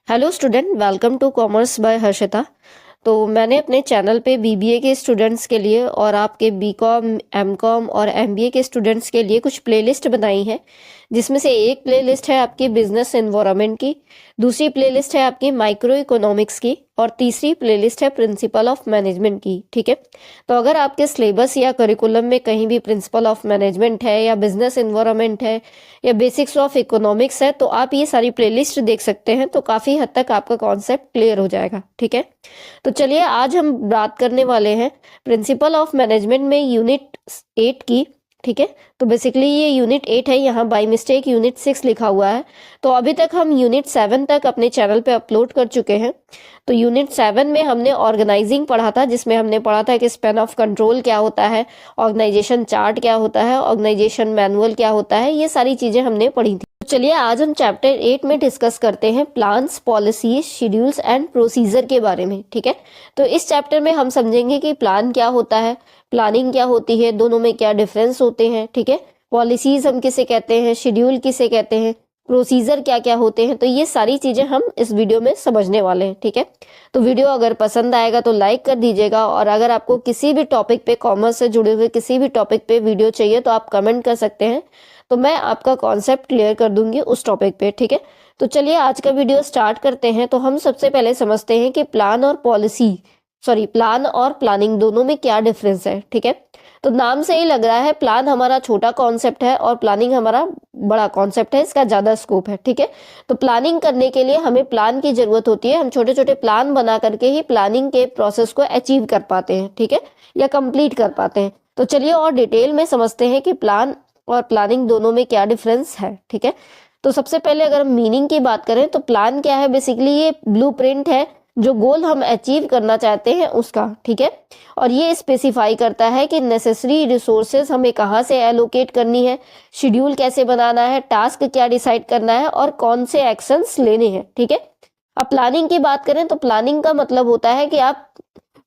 Hello student, welcome to commerce by Harshita. तो मैंने अपने चैनल पे बीबीए के स्टूडेंट्स के लिए और आपके बीकॉम, एमकॉम और एमबीए के स्टूडेंट्स के लिए कुछ प्लेलिस्ट बनाई है, जिसमें से एक प्लेलिस्ट है आपकी बिजनेस एनवायरनमेंट की, दूसरी प्लेलिस्ट है आपकी माइक्रो इकोनॉमिक्स की और तीसरी प्लेलिस्ट है प्रिंसिपल ऑफ मैनेजमेंट की। ठीक है, तो अगर आपके सिलेबस या करिकुलम में कहीं भी प्रिंसिपल ऑफ मैनेजमेंट है या बिजनेस एनवायरनमेंट है या बेसिक्स ऑफ इकोनॉमिक्स है, तो आप ये सारी प्लेलिस्ट देख सकते हैं, तो काफ़ी हद तक आपका कॉन्सेप्ट क्लियर हो जाएगा। ठीक है, तो चलिए आज हम बात करने वाले हैं प्रिंसिपल ऑफ मैनेजमेंट में यूनिट 8 की। ठीक है, तो बेसिकली ये यूनिट 8 है, यहाँ बाय मिस्टेक यूनिट 6 लिखा हुआ है। तो अभी तक हम यूनिट 7 तक अपने चैनल पे अपलोड कर चुके हैं। तो यूनिट 7 में हमने ऑर्गेनाइजिंग पढ़ा था, जिसमें हमने पढ़ा था कि स्पैन ऑफ कंट्रोल क्या होता है, ऑर्गेनाइजेशन चार्ट क्या होता है, ऑर्गेनाइजेशन मैनुअल क्या होता है, ये सारी चीज़ें हमने पढ़ी थी। तो चलिए आज हम चैप्टर 8 में डिस्कस करते हैं plans, policies, schedules and procedure के बारे में। ठीक है, तो इस चैप्टर में हम समझेंगे कि प्लान क्या होता है, प्लानिंग क्या होती है, दोनों में क्या डिफरेंस होते हैं। ठीक है, पॉलिसीज हम किसे कहते हैं, शेड्यूल किसे कहते हैं, प्रोसीजर क्या क्या होते हैं, तो ये सारी चीज़ें हम इस वीडियो में समझने वाले हैं। ठीक है, तो वीडियो अगर पसंद आएगा तो लाइक कर दीजिएगा, और अगर आपको किसी भी टॉपिक पे, कॉमर्स से जुड़े हुए किसी भी टॉपिक पे वीडियो चाहिए तो आप कमेंट कर सकते हैं, तो मैं आपका कॉन्सेप्ट क्लियर कर दूंगी उस टॉपिक पे। ठीक है, तो चलिए आज का वीडियो स्टार्ट करते हैं। तो हम सबसे पहले समझते हैं कि प्लान और प्लानिंग दोनों में क्या डिफरेंस है। ठीक है, तो नाम से ही लग रहा है प्लान हमारा छोटा कॉन्सेप्ट है और प्लानिंग हमारा बड़ा कॉन्सेप्ट है, इसका ज्यादा स्कोप है। ठीक है, तो प्लानिंग करने के लिए हमें प्लान की जरूरत होती है, हम छोटे छोटे प्लान बना करके ही प्लानिंग के प्रोसेस को अचीव कर पाते हैं। ठीक है, या कंप्लीट कर पाते हैं। तो चलिए और डिटेल में समझते हैं कि प्लान और प्लानिंग दोनों में क्या डिफरेंस है। ठीक है, तो सबसे पहले अगर हम मीनिंग की बात करें तो प्लान क्या है, बेसिकली ये ब्लूप्रिंट है, जो गोल हम अचीव करना चाहते हैं उसका। ठीक है, और ये स्पेसिफाई करता है कि नेसेसरी रिसोर्सेज हमें कहाँ से एलोकेट करनी है, शेड्यूल कैसे बनाना है, टास्क क्या डिसाइड करना है और कौन से एक्शंस लेने हैं। ठीक है, अब प्लानिंग की बात करें तो प्लानिंग का मतलब होता है कि आप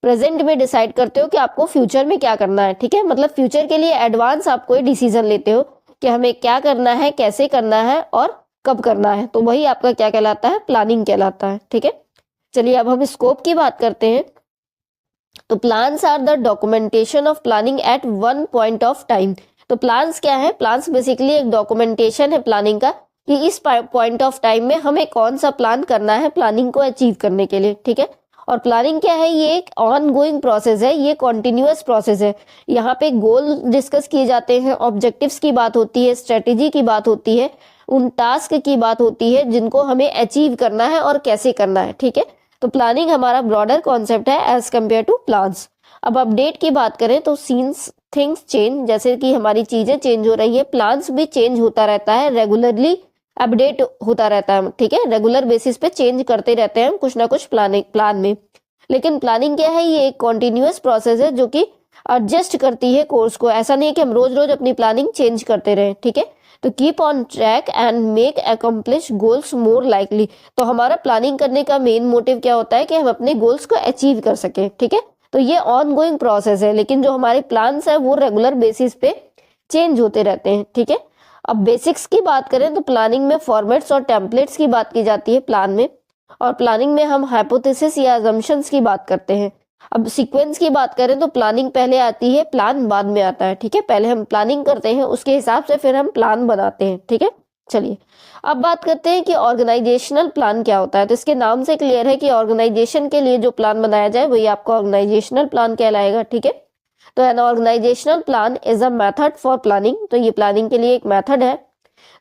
प्रेजेंट में डिसाइड करते हो कि आपको फ्यूचर में क्या करना है। ठीक है, मतलब फ्यूचर के लिए एडवांस आप कोई डिसीजन लेते हो कि हमें क्या करना है, कैसे करना है और कब करना है, तो वही आपका क्या कहलाता है, प्लानिंग कहलाता है। ठीक है, चलिए अब हम स्कोप की बात करते हैं। तो plans are the documentation of planning at one point of time. तो प्लान्स क्या है, प्लान्स बेसिकली एक डॉक्यूमेंटेशन है प्लानिंग का, कि इस पॉइंट ऑफ टाइम में हमें कौन सा प्लान करना है प्लानिंग को अचीव करने के लिए। ठीक है, और प्लानिंग क्या है, ये एक ऑन गोइंग प्रोसेस है, ये कॉन्टिन्यूअस प्रोसेस है। यहाँ पे गोल डिस्कस किए जाते हैं, ऑब्जेक्टिव्स की बात होती है, स्ट्रेटेजी की बात होती है, उन टास्क की बात होती है जिनको हमें अचीव करना है और कैसे करना है। ठीक है, तो प्लानिंग हमारा ब्रॉडर कॉन्सेप्ट है एज कम्पेयर टू प्लान्स। अब अपडेट की बात करें तो सीन्स थिंग्स चेंज, जैसे कि हमारी चीजें चेंज हो रही है, प्लान्स भी चेंज होता रहता है, रेगुलरली अपडेट होता रहता है। ठीक है, रेगुलर बेसिस पे चेंज करते रहते हैं कुछ ना कुछ प्लान में। लेकिन प्लानिंग क्या है, ये एक कॉन्टिन्यूअस प्रोसेस है जो कि एडजस्ट करती है कोर्स को। ऐसा नहीं है कि हम रोज रोज अपनी प्लानिंग चेंज करते रहें। ठीक है, तो keep on track and make accomplish goals more likely. तो हमारा प्लानिंग करने का मेन मोटिव क्या होता है कि हम अपने गोल्स को अचीव कर सके। ठीक है, तो ये ऑन गोइंग प्रोसेस है, लेकिन जो हमारे प्लान्स है वो रेगुलर बेसिस पे चेंज होते रहते हैं। ठीक है, अब बेसिक्स की बात करें तो प्लानिंग में फॉर्मेट्स और टेम्पलेट्स की बात की जाती है प्लान में, और प्लानिंग में हम हाइपोथेसिस या अजम्पशंस की बात करते हैं। अब सीक्वेंस की बात करें तो प्लानिंग पहले आती है, प्लान बाद में आता है। ठीक है, पहले हम प्लानिंग करते हैं, उसके हिसाब से फिर हम प्लान बनाते हैं। ठीक है, चलिए अब बात करते हैं कि ऑर्गेनाइजेशनल प्लान क्या होता है। तो इसके नाम से क्लियर है कि ऑर्गेनाइजेशन के लिए जो प्लान बनाया जाए वही आपका ऑर्गेनाइजेशनल प्लान कहलाएगा। ठीक है, तो an organizational plan is a method for planning. तो ये प्लानिंग के लिए एक मेथड है।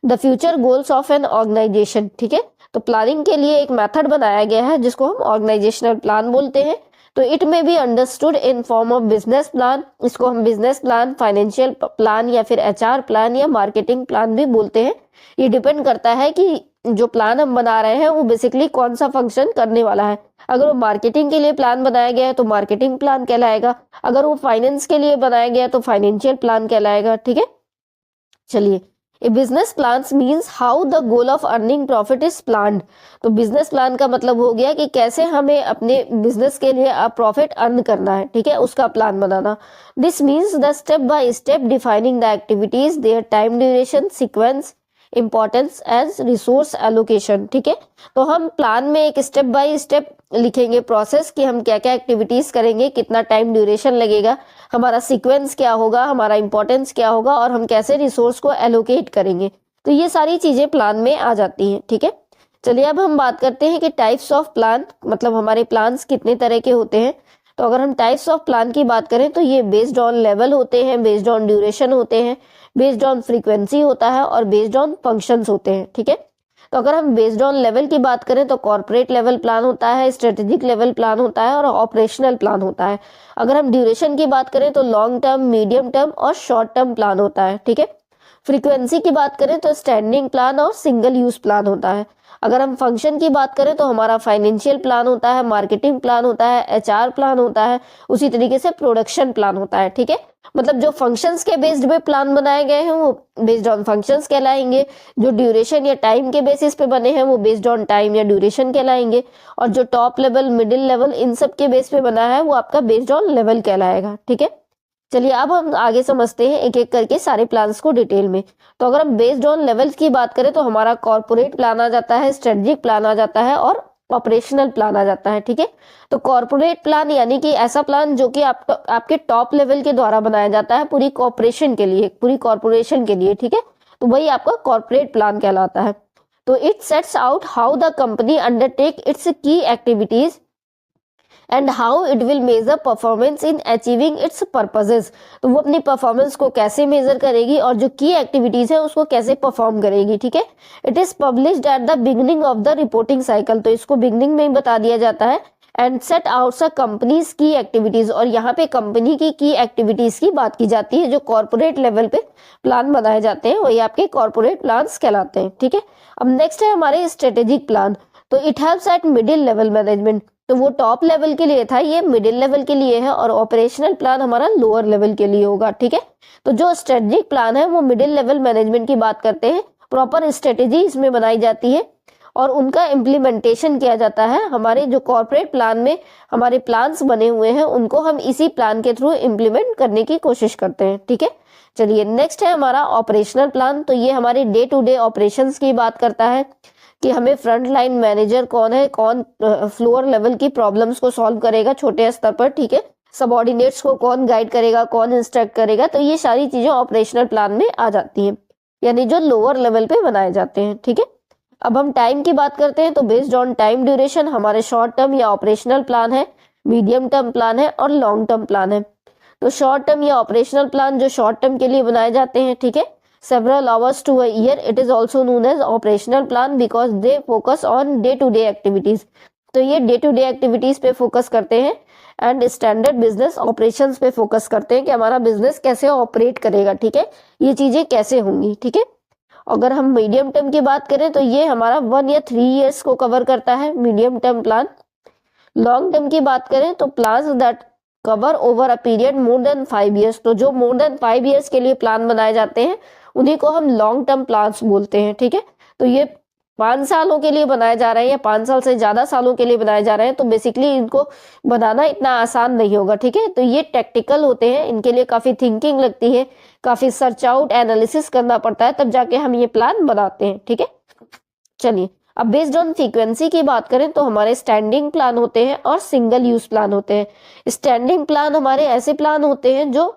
The future goals of an organization. ठीक है, तो प्लानिंग के लिए एक मेथड बनाया गया है जिसको हम ऑर्गेनाइजेशनल प्लान बोलते हैं। तो इट में be understood in form of business plan, इसको हम बिजनेस प्लान, फाइनेंशियल प्लान या फिर एचआर प्लान या मार्केटिंग प्लान भी बोलते हैं। ये डिपेंड करता है कि जो प्लान हम बना रहे हैं वो बेसिकली कौन सा फंक्शन करने वाला है। अगर वो मार्केटिंग के लिए प्लान बनाया गया है तो मार्केटिंग प्लान कहलाएगा, अगर वो फाइनेंस के लिए बनाया गया है तो फाइनेंशियल प्लान कहलाएगा। ठीक है, चलिए a business plan means how the goal of earning profit is planned. तो बिजनेस प्लान का मतलब हो गया कि कैसे हमें अपने बिजनेस के लिए प्रॉफिट अर्न करना है। ठीक है, उसका प्लान बनाना। This means the step by step defining the activities, their time duration, sequence importance as resource allocation, ठीक है। तो हम प्लान में एक स्टेप बाय स्टेप लिखेंगे प्रोसेस कि हम क्या क्या एक्टिविटीज करेंगे, कितना टाइम ड्यूरेशन लगेगा, हमारा सीक्वेंस क्या होगा, हमारा इंपॉर्टेंस क्या होगा और हम कैसे रिसोर्स को एलोकेट करेंगे। तो ये सारी चीजें प्लान में आ जाती हैं, ठीक है। चलिए अब हम बात करते हैं कि टाइप्स ऑफ प्लान, मतलब हमारे प्लान्स कितने तरह के होते हैं। तो अगर हम टाइप्स ऑफ प्लान की बात करें तो ये बेस्ड ऑन लेवल होते हैं, बेस्ड ऑन ड्यूरेशन होते हैं, बेस्ड ऑन फ्रीक्वेंसी होता है और बेस्ड ऑन फंक्शंस होते हैं, ठीक है। तो अगर हम बेस्ड ऑन लेवल की बात करें तो कॉर्पोरेट लेवल प्लान होता है, स्ट्रेटेजिक लेवल प्लान होता है और ऑपरेशनल प्लान होता है। अगर हम ड्यूरेशन की बात करें तो लॉन्ग टर्म, मीडियम टर्म और शॉर्ट टर्म प्लान होता है, ठीक है। फ्रीक्वेंसी की बात करें तो स्टैंडिंग प्लान और सिंगल यूज प्लान होता है। अगर हम फंक्शन की बात करें तो हमारा फाइनेंशियल प्लान होता है, मार्केटिंग प्लान होता है, एचआर प्लान होता है, उसी तरीके से प्रोडक्शन प्लान होता है, ठीक है। मतलब जो फंक्शंस के बेस्ड पे प्लान बनाए गए हैं वो बेस्ड ऑन फंक्शंस कहलाएंगे, जो ड्यूरेशन या टाइम के बेसिस पे बने हैं वो बेस्ड ऑन टाइम या ड्यूरेशन कहलाएंगे, और जो टॉप लेवल, मिडिल लेवल, इन सब के बेस पे बना है वो आपका बेस्ड ऑन लेवल कहलाएगा, ठीक है। चलिए अब हम आगे समझते हैं एक एक करके सारे प्लान्स को डिटेल में। तो अगर हम बेस्ड ऑन लेवल्स की बात करें तो हमारा कॉर्पोरेट प्लान आ जाता है, स्ट्रेटेजिक प्लान आ जाता है और ऑपरेशनल प्लान आ जाता है, ठीक है। तो कॉर्पोरेट प्लान यानी कि ऐसा प्लान जो कि आपके टॉप लेवल के द्वारा बनाया जाता है पूरी कॉर्पोरेशन के लिए, पूरी कॉर्पोरेशन के लिए, ठीक है। तो वही आपका कॉर्पोरेट प्लान कहलाता है। तो it sets out how the company undertake its key activities and how it will measure performance in achieving its purposes. तो वो अपनी परफॉर्मेंस को कैसे मेजर करेगी और जो की एक्टिविटीज है उसको कैसे परफॉर्म करेगी, ठीक है। It is published at the beginning of the reporting cycle, तो इसको बिगिनिंग में ही बता दिया जाता है। And set out the companies की एक्टिविटीज, और यहाँ पे कंपनी की एक्टिविटीज की बात की जाती है। जो कॉर्पोरेट लेवल पे प्लान बनाए जाते हैं वही आपके कॉर्पोरेट प्लान्स कहलाते हैं, ठीक है। अब नेक्स्ट है हमारे स्ट्रेटेजिक प्लान। तो it helps eight middle level management, तो वो टॉप लेवल के लिए था, ये मिडिल लेवल के लिए है, और ऑपरेशनल प्लान हमारा लोअर लेवल के लिए होगा, ठीक है। तो जो स्ट्रेटेजिक प्लान है वो मिडिल लेवल मैनेजमेंट की बात करते हैं, प्रॉपर स्ट्रेटेजी इसमें बनाई जाती है और उनका इम्प्लीमेंटेशन किया जाता है। हमारे जो कॉर्पोरेट प्लान में हमारे प्लान्स बने हुए हैं उनको हम इसी प्लान के थ्रू इम्प्लीमेंट करने की कोशिश करते हैं, ठीक है। चलिए नेक्स्ट है हमारा ऑपरेशनल प्लान। तो ये हमारे डे टू डे ऑपरेशंस की बात करता है कि हमें फ्रंट लाइन मैनेजर कौन है, कौन फ्लोर लेवल की प्रॉब्लम्स को सॉल्व करेगा छोटे स्तर पर, ठीक है। सबऑर्डिनेट्स को कौन गाइड करेगा, कौन इंस्ट्रक्ट करेगा, तो ये सारी चीजें ऑपरेशनल प्लान में आ जाती हैं, यानी जो लोअर लेवल पे बनाए जाते हैं, ठीक है। अब हम टाइम की बात करते हैं। तो बेस्ड ऑन टाइम ड्यूरेशन हमारे शॉर्ट टर्म या ऑपरेशनल प्लान है, मीडियम टर्म प्लान है और लॉन्ग टर्म प्लान है। तो शॉर्ट टर्म या ऑपरेशनल प्लान जो शॉर्ट टर्म के लिए बनाए जाते हैं, ठीक है, several hours to a year, it is also known as operational plan because they focus on day to day activities। तो ये डे टू डे एक्टिविटीज पे फोकस करते हैं एंड स्टैंडर्ड बिजनेस ऑपरेशंस पे फोकस करते हैं कि हमारा बिजनेस कैसे ऑपरेट करेगा, ठीक है, ये चीजें कैसे होंगी, ठीक है। अगर हम मीडियम टर्म की बात करें तो ये हमारा 1 या 3 ईयर्स को कवर करता है medium term plan. Long term की बात करें तो plans that cover over a period more than 5 years, तो जो मोर देन 5 ईयर्स के लिए प्लान बनाए जाते हैं उन्हीं को हम लॉन्ग टर्म प्लान्स बोलते हैं, ठीक है। तो ये 5 सालों के लिए बनाए जा रहे हैं या 5 साल से ज्यादा सालों के लिए बनाए जा रहे हैं, तो बेसिकली इनको बनाना इतना आसान नहीं होगा, ठीक है। तो ये टेक्निकल होते हैं, इनके लिए काफी थिंकिंग लगती है, काफी सर्च आउट एनालिसिस करना पड़ता है, तब जाके हम ये प्लान बनाते हैं, ठीक है। चलिए अब बेस्ड ऑन फ्रीक्वेंसी की बात करें तो हमारे स्टैंडिंग प्लान होते हैं और सिंगल यूज प्लान होते हैं। स्टैंडिंग प्लान हमारे ऐसे प्लान होते हैं जो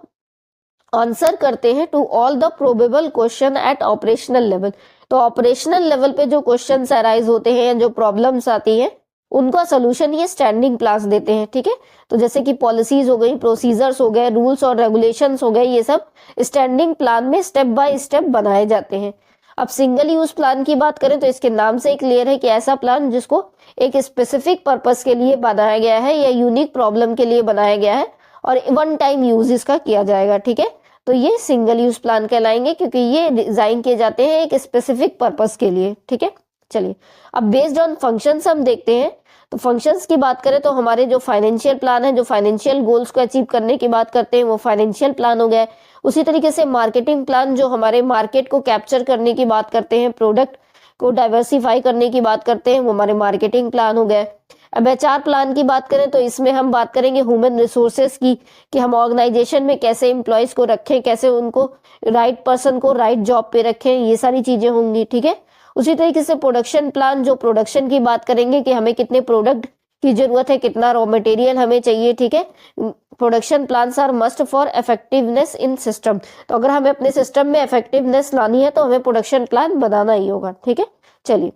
आंसर करते हैं to all the probable question at operational level. तो ऑपरेशनल लेवल पे जो क्वेश्चंस अराइज होते हैं, जो प्रॉब्लम्स आती हैं, उनका सोल्यूशन ये स्टैंडिंग प्लान्स देते हैं, ठीक है। तो जैसे कि पॉलिसीज हो गई, प्रोसीजर्स हो गए, रूल्स और रेगुलेशंस हो गए, ये सब स्टैंडिंग प्लान में स्टेप बाय स्टेप बनाए जाते हैं। अब सिंगल यूज प्लान की बात करें तो इसके नाम से ही क्लियर है कि ऐसा प्लान जिसको एक स्पेसिफिक पर्पस के लिए बनाया गया है या यूनिक प्रॉब्लम के लिए बनाया गया है और वन टाइम यूज इसका किया जाएगा, ठीक है। तो ये सिंगल यूज प्लान कहलाएंगे क्योंकि ये डिजाइन किए जाते हैं एक स्पेसिफिक पर्पस के लिए, ठीक है। चलिए अब बेस्ड ऑन फंक्शंस हम देखते हैं। तो फंक्शंस की बात करें तो हमारे जो फाइनेंशियल प्लान है, जो फाइनेंशियल गोल्स को अचीव करने की बात करते हैं, वो फाइनेंशियल प्लान हो गया। उसी तरीके से मार्केटिंग प्लान जो हमारे मार्केट को कैप्चर करने की बात करते हैं, प्रोडक्ट को डाइवर्सिफाई करने की बात करते हैं, वो हमारे मार्केटिंग प्लान हो गए। अब HR प्लान की बात करें तो इसमें हम बात करेंगे ह्यूमन रिसोर्सेस की, कि हम ऑर्गेनाइजेशन में कैसे एम्प्लॉयज को रखें, कैसे उनको राइट पर्सन को राइट जॉब पे रखें, ये सारी चीजें होंगी, ठीक है। उसी तरीके से प्रोडक्शन प्लान, जो प्रोडक्शन की बात करेंगे कि हमें कितने प्रोडक्ट की जरूरत है, कितना रॉ मटेरियल हमें चाहिए, ठीक है। Production plans are must for effectiveness in system. तो अगर हमें अपने सिस्टम में इफेक्टिवनेस लानी है तो हमें प्रोडक्शन प्लान बनाना ही होगा, ठीक है। चलिए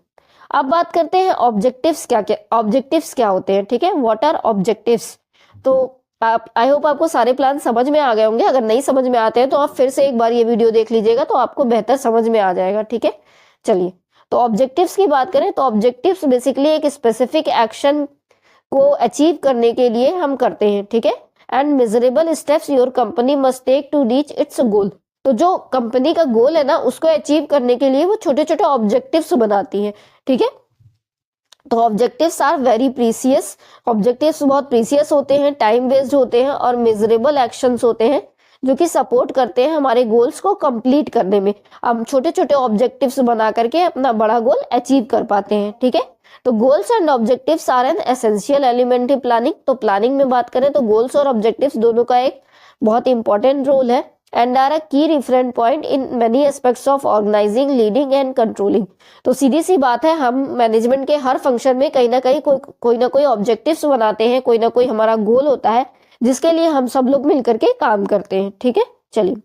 अब बात करते हैं ऑब्जेक्टिव्स क्या होते हैं, ठीक है। What are objectives. तो आप, आई होप आपको सारे प्लान समझ में आ गए होंगे। अगर नहीं समझ में आते हैं तो आप फिर से एक बार ये वीडियो देख लीजिएगा तो आपको बेहतर समझ में आ जाएगा, ठीक है। चलिए तो ऑब्जेक्टिव्स की बात करें तो ऑब्जेक्टिव्स बेसिकली एक स्पेसिफिक एक्शन को अचीव करने के लिए हम करते हैं, ठीक है। And measurable steps your company must take to reach its goal. तो जो कंपनी का गोल है ना, उसको अचीव करने के लिए वो छोटे छोटे ऑब्जेक्टिव्स बनाती है, ठीक है। तो objectives are very precious. Objectives बहुत प्रीसियस होते हैं, टाइम बेस्ड होते हैं और मेजरेबल एक्शंस होते हैं जो कि सपोर्ट करते हैं हमारे गोल्स को कंप्लीट करने में। हम छोटे छोटे ऑब्जेक्टिव्स बना करके अपना बड़ा गोल अचीव कर पाते हैं, ठीक है। तो goals and objectives are an essential element in planning. तो प्लानिंग में बात करें तो गोल्स और ऑब्जेक्टिव्स दोनों का एक बहुत इंपॉर्टेंट रोल है and are a key reference point in many aspects of organizing, leading and controlling. तो सीधी सी बात है, हम मैनेजमेंट के हर फंक्शन में कहीं ना कहीं कोई ना कोई ऑब्जेक्टिव्स बनाते हैं, कोई ना कोई हमारा गोल होता है जिसके लिए हम सब लोग मिलकर के काम करते हैं, ठीक है। चलिए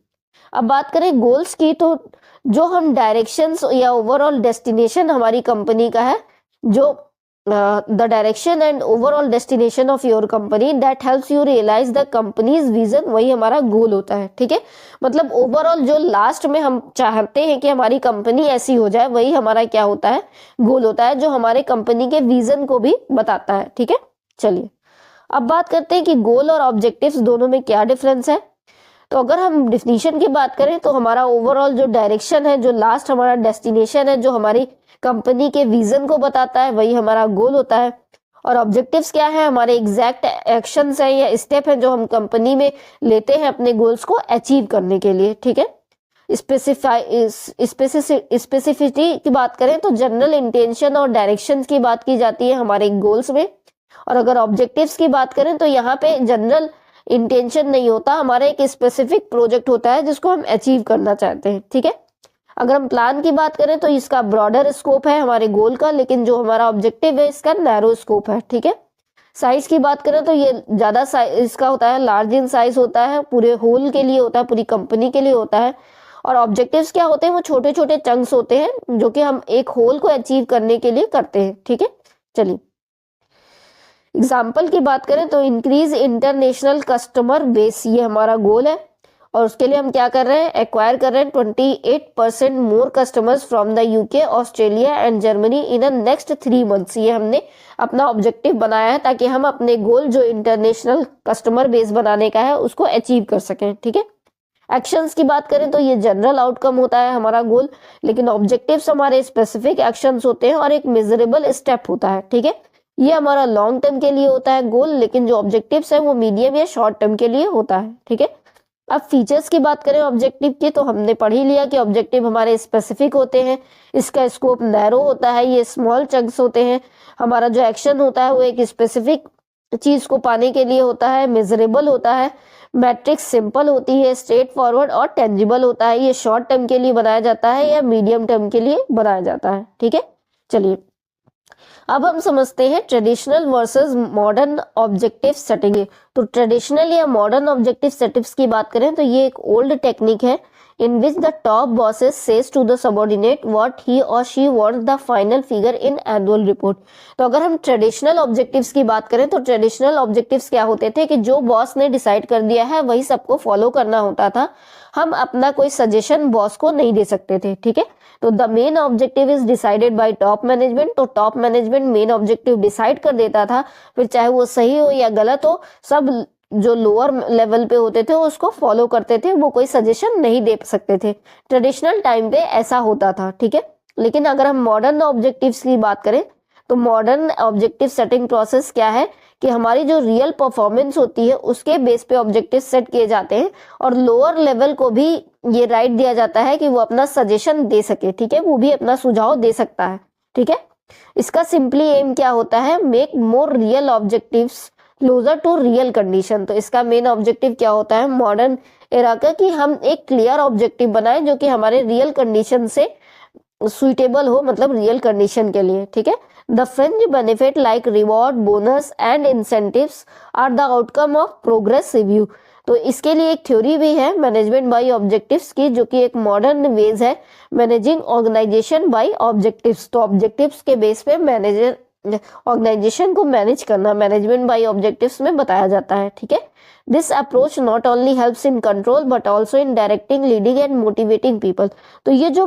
अब बात करें गोल्स की, तो जो हम डायरेक्शंस या ओवरऑल डेस्टिनेशन हमारी कंपनी का है, जो the direction and overall destination of your company that helps you realize the company's vision, वही हमारा गोल होता है, ठीक है। मतलब ओवरऑल जो लास्ट में हम चाहते हैं कि हमारी कंपनी ऐसी हो जाए, वही हमारा क्या होता है, गोल होता है, जो हमारे कंपनी के विजन को भी बताता है, ठीक है। चलिए अब बात करते हैं कि गोल और ऑब्जेक्टिव्स दोनों में क्या डिफरेंस है। तो अगर हम डिफिनीशन की बात करें तो हमारा ओवरऑल जो डायरेक्शन है, जो लास्ट हमारा डेस्टिनेशन है, जो हमारी कंपनी के विजन को बताता है, वही हमारा गोल होता है। और ऑब्जेक्टिव्स क्या है, हमारे एग्जैक्ट एक्शंस हैं या स्टेप हैं जो हम कंपनी में लेते हैं अपने गोल्स को अचीव करने के लिए, ठीक है। स्पेसिफिसिटी की बात करें तो जनरल इंटेंशन और डायरेक्शन की बात की जाती है हमारे गोल्स में। और अगर ऑब्जेक्टिव्स की बात करें तो यहाँ पे जनरल इंटेंशन नहीं होता, हमारा एक स्पेसिफिक प्रोजेक्ट होता है जिसको हम अचीव करना चाहते हैं, ठीक है। अगर हम प्लान की बात करें तो इसका ब्रॉडर स्कोप है हमारे गोल का, लेकिन जो हमारा ऑब्जेक्टिव है इसका नैरो स्कोप है, ठीक है। साइज की बात करें तो ये ज्यादा साइज इसका होता है, लार्ज इन साइज होता है, पूरे होल के लिए होता है, पूरी कंपनी के लिए होता है। और ऑब्जेक्टिव्स क्या होते हैं, वो छोटे छोटे चंक्स होते हैं जो कि हम एक होल को अचीव करने के लिए करते हैं, ठीक है। चलिए एग्जाम्पल की बात करें तो इंक्रीज इंटरनेशनल कस्टमर बेस, ये हमारा गोल है। और उसके लिए हम क्या कर रहे हैं, एक्वायर कर रहे हैं 28% more customers from the UK, Australia and Germany in the next 3 months. ये हमने अपना ऑब्जेक्टिव बनाया है ताकि हम अपने गोल जो इंटरनेशनल कस्टमर बेस बनाने का है उसको अचीव कर सकें, ठीक है। एक्शंस की बात करें तो ये जनरल आउटकम होता है हमारा गोल, लेकिन ऑब्जेक्टिव्स हमारे स्पेसिफिक एक्शंस होते हैं और एक मेजरेबल स्टेप होता है, ठीक है। ये हमारा लॉन्ग टर्म के लिए होता है गोल, लेकिन जो ऑब्जेक्टिव्स है वो मीडियम या शॉर्ट टर्म के लिए होता है, ठीक है। अब फीचर्स की बात करें ऑब्जेक्टिव की, तो हमने पढ़ ही लिया कि ऑब्जेक्टिव हमारे स्पेसिफिक होते हैं, इसका स्कोप नैरो होता है, ये स्मॉल चंक्स होते हैं, हमारा जो एक्शन होता है वो एक स्पेसिफिक चीज को पाने के लिए होता है, मेजरेबल होता है, मैट्रिक्स सिंपल होती है, स्ट्रेट फॉरवर्ड और टेंजिबल होता है। ये शॉर्ट टर्म के लिए बनाया जाता है या मीडियम टर्म के लिए बनाया जाता है, ठीक है। चलिए अब हम समझते हैं traditional versus modern objective setting. तो ट्रेडिशनल या मॉडर्न ऑब्जेक्टिव सेटिंग्स की बात करें तो ये एक ओल्ड टेक्निक है in which the top bosses says to the subordinate what he or she wants the final figure in annual report। तो अगर हम ट्रेडिशनल ऑब्जेक्टिव्स की बात करें तो ट्रेडिशनल ऑब्जेक्टिव्स क्या होते थे कि जो बॉस ने डिसाइड कर दिया है वही सबको फॉलो करना होता था, हम अपना कोई सजेशन बॉस को नहीं दे सकते थे, ठीक है। तो the main objective is decided by top management. तो top management main objective decide कर देता था, फिर चाहे वो सही हो या गलत हो, सब जो लोअर लेवल पे होते थे उसको फॉलो करते थे, वो कोई सजेशन नहीं दे सकते थे। ट्रेडिशनल टाइम पे ऐसा होता था, ठीक है। लेकिन अगर हम मॉडर्न ऑब्जेक्टिव्स की बात करें तो मॉडर्न ऑब्जेक्टिव सेटिंग प्रोसेस क्या है कि हमारी जो रियल परफॉर्मेंस होती है उसके बेस पे ऑब्जेक्टिव सेट किए जाते हैं और लोअर लेवल को भी ये राइट दिया जाता है कि वो अपना सजेशन दे सके, ठीक है, वो भी अपना सुझाव दे सकता है, ठीक है। इसका सिंपली एम क्या होता है, make more real objectives closer to real condition. तो इसका मेन ऑब्जेक्टिव क्या होता है मॉडर्न एरा का, कि हम एक क्लियर ऑब्जेक्टिव बनाएं जो कि हमारे रियल कंडीशन से सुइटेबल हो, मतलब रियल कंडीशन के लिए, ठीक है। The fringe benefit like reward, bonus and incentives are the outcome of progress review. तो इसके लिए एक थ्योरी भी है मैनेजमेंट बाय ऑब्जेक्टिव्स की, जो कि एक मॉडर्न वेज है मैनेजिंग ऑर्गेनाइजेशन बाय ऑब्जेक्टिव्स। तो ऑब्जेक्टिव्स के बेस पे मैनेजर ऑर्गेनाइजेशन को मैनेज करना मैनेजमेंट बाय ऑब्जेक्टिव्स में बताया जाता है, ठीक है। This approach not only helps in control but also in directing, leading and motivating people. तो ये जो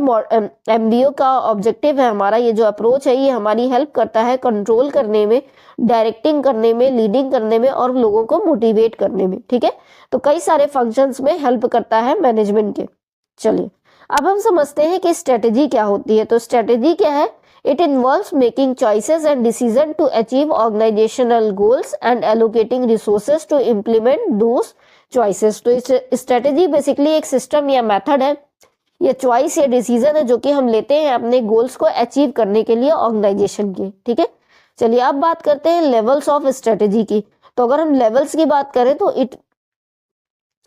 एमबीओ का ऑब्जेक्टिव है हमारा, ये जो अप्रोच है, ये हमारी हेल्प करता है कंट्रोल करने में, डायरेक्टिंग करने में, लीडिंग करने में और लोगों को मोटिवेट करने में, ठीक है। तो कई सारे फंक्शंस में हेल्प करता है मैनेजमेंट के। चलिए अब हम समझते हैं कि स्ट्रेटेजी क्या होती है। तो स्ट्रेटेजी क्या है, it involves making choices and decision to achieve organizational goals and allocating resources to implement those choices। तो स्ट्रेटेजी बेसिकली एक सिस्टम या मेथड है या चॉइस या डिसीजन है जो कि हम लेते हैं अपने गोल्स को अचीव करने के लिए ऑर्गेनाइजेशन के, ठीक है। चलिए अब बात करते हैं लेवल्स ऑफ स्ट्रेटेजी की। तो अगर हम लेवल्स की बात करें तो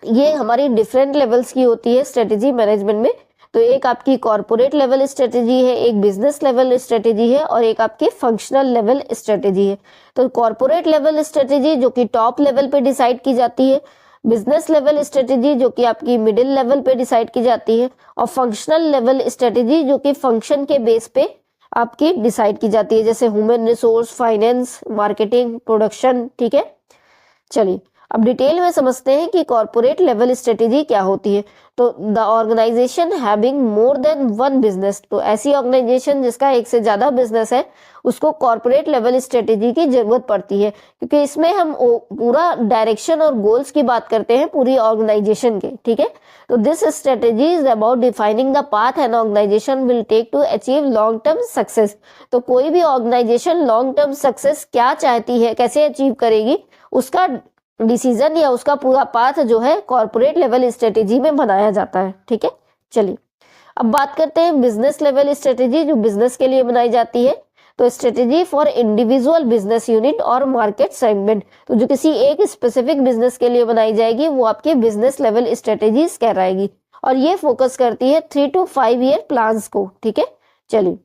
ये हमारी डिफरेंट लेवल्स की होती है स्ट्रेटेजी मैनेजमेंट में। तो एक आपकी कॉर्पोरेट लेवल स्ट्रेटेजी है, एक बिजनेस लेवल स्ट्रेटेजी है और एक आपकी फंक्शनल लेवल स्ट्रेटेजी है। तो कॉर्पोरेट लेवल स्ट्रेटेजी जो कि टॉप लेवल पे डिसाइड की जाती है, बिजनेस लेवल स्ट्रेटेजी जो कि आपकी मिडिल लेवल पे डिसाइड की जाती है और फंक्शनल लेवल स्ट्रेटेजी जो कि फंक्शन के बेस पे आपकी डिसाइड की जाती है, जैसे human resource, finance, marketing, production, ठीक है। चलिए अब डिटेल में समझते हैं कि कॉर्पोरेट लेवल स्ट्रेटेजी क्या होती है। तो the organization having more than one business, तो ऐसी ऑर्गेनाइजेशन जिसका एक से ज्यादा बिजनेस है उसको कॉर्पोरेट लेवल स्ट्रेटेजी की जरूरत पड़ती है, क्योंकि इसमें हम पूरा डायरेक्शन और गोल्स की बात करते हैं पूरी ऑर्गेनाइजेशन के, ठीक है। तो this strategy is about defining the path an organization will take to achieve long term success. तो कोई भी ऑर्गेनाइजेशन लॉन्ग टर्म सक्सेस क्या चाहती है, कैसे अचीव करेगी, उसका डिसीजन या उसका पूरा पाथ जो है कॉर्पोरेट लेवल स्ट्रेटेजी में बनाया जाता है, ठीक है। चलिए अब बात करते हैं बिजनेस लेवल स्ट्रेटेजी जो बिजनेस के लिए बनाई जाती है। तो strategy for individual business unit और मार्केट सेगमेंट, तो जो किसी एक स्पेसिफिक बिजनेस के लिए बनाई जाएगी वो आपके बिजनेस लेवल स्ट्रेटेजीज कहलाएगी और ये फोकस करती है 3 to 5 ईयर प्लान्स को, ठीक है। चलिए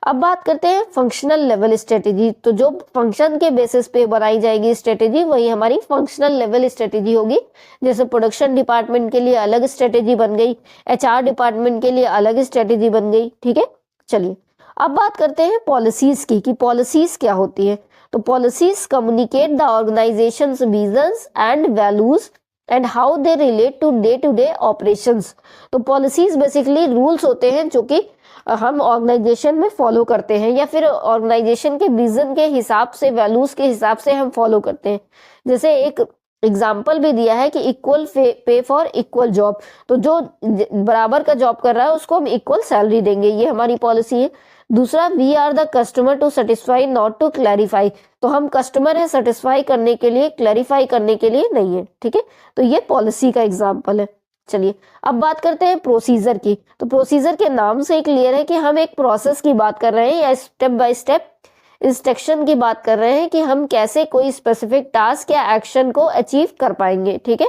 अब बात करते हैं फंक्शनल लेवल स्ट्रेटेजी। तो जो फंक्शन के बेसिस पे बनाई जाएगी स्ट्रेटेजी वही हमारी फंक्शनल लेवल स्ट्रेटेजी होगी। जैसे प्रोडक्शन डिपार्टमेंट के लिए अलग स्ट्रेटेजी बन गई, एचआर डिपार्टमेंट के लिए अलग स्ट्रेटेजी बन गई, ठीक है। चलिए अब बात करते हैं पॉलिसीज की कि पॉलिसीज क्या होती है। तो policies communicate the organization's visions and values and how they relate to day operations. तो पॉलिसीज बेसिकली रूल्स होते हैं जो कि हम ऑर्गेनाइजेशन में फॉलो करते हैं या फिर ऑर्गेनाइजेशन के विजन के हिसाब से, वैल्यूज के हिसाब से हम फॉलो करते हैं। जैसे एक एग्जाम्पल भी दिया है कि equal pay for equal job, तो जो बराबर का जॉब कर रहा है उसको हम इक्वल सैलरी देंगे, ये हमारी पॉलिसी है। दूसरा, we are the customer to satisfy not to clarify, तो हम कस्टमर है सेटिस्फाई करने के लिए, क्लैरिफाई करने के लिए नहीं है, ठीक है। तो ये पॉलिसी का एग्जाम्पल है। चलिए अब बात करते हैं प्रोसीजर की। तो प्रोसीजर के नाम से ही क्लियर है कि हम एक प्रोसेस की बात कर रहे हैं या स्टेप बाय स्टेप इंस्ट्रक्शन की बात कर रहे हैं कि हम कैसे कोई स्पेसिफिक टास्क या एक्शन को अचीव कर पाएंगे, ठीक है।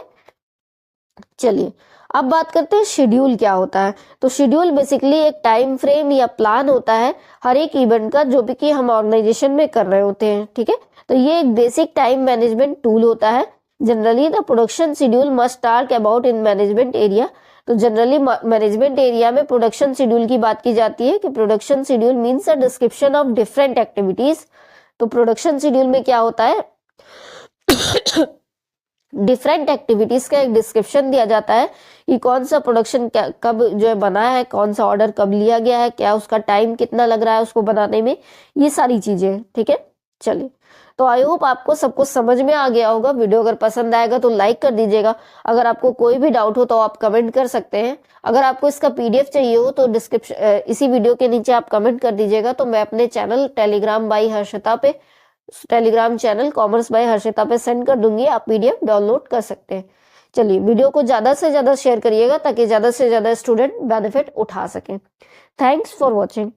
चलिए अब बात करते हैं शेड्यूल क्या होता है। तो शेड्यूल बेसिकली एक टाइम फ्रेम या प्लान होता है हर एक इवेंट का जो भी कि हम ऑर्गेनाइजेशन में कर रहे होते हैं, ठीक है। तो ये एक बेसिक टाइम मैनेजमेंट टूल होता है। Generally the production schedule must talk about in management area. तो जनरली मैनेजमेंट एरिया में प्रोडक्शन शेड्यूल की बात की जाती है कि production schedule means a description of different activities. तो प्रोडक्शन शेड्यूल में क्या होता है डिफरेंट एक्टिविटीज का एक डिस्क्रिप्शन दिया जाता है कि कौन सा प्रोडक्शन कब जो है बना है, कौन सा ऑर्डर कब लिया गया है, क्या उसका टाइम कितना लग रहा है उसको बनाने में, ये सारी चीजें हैं, ठीक है। चलिए तो आई होप आपको सब कुछ समझ में आ गया होगा। वीडियो अगर पसंद आएगा तो लाइक कर दीजिएगा। अगर आपको कोई भी डाउट हो तो आप कमेंट कर सकते हैं। अगर आपको इसका पीडीएफ चाहिए हो तो डिस्क्रिप्शन इसी वीडियो के नीचे आप कमेंट कर दीजिएगा, तो मैं अपने चैनल टेलीग्राम बाई हर्षिता पे, Telegram channel commerce by Harshita पे सेंड कर दूंगी, आप पीडीएफ डाउनलोड कर सकते हैं। चलिए वीडियो को ज्यादा से ज्यादा शेयर करिएगा ताकि ज्यादा से ज्यादा स्टूडेंट बेनिफिट उठा सकें। Thanks for watching.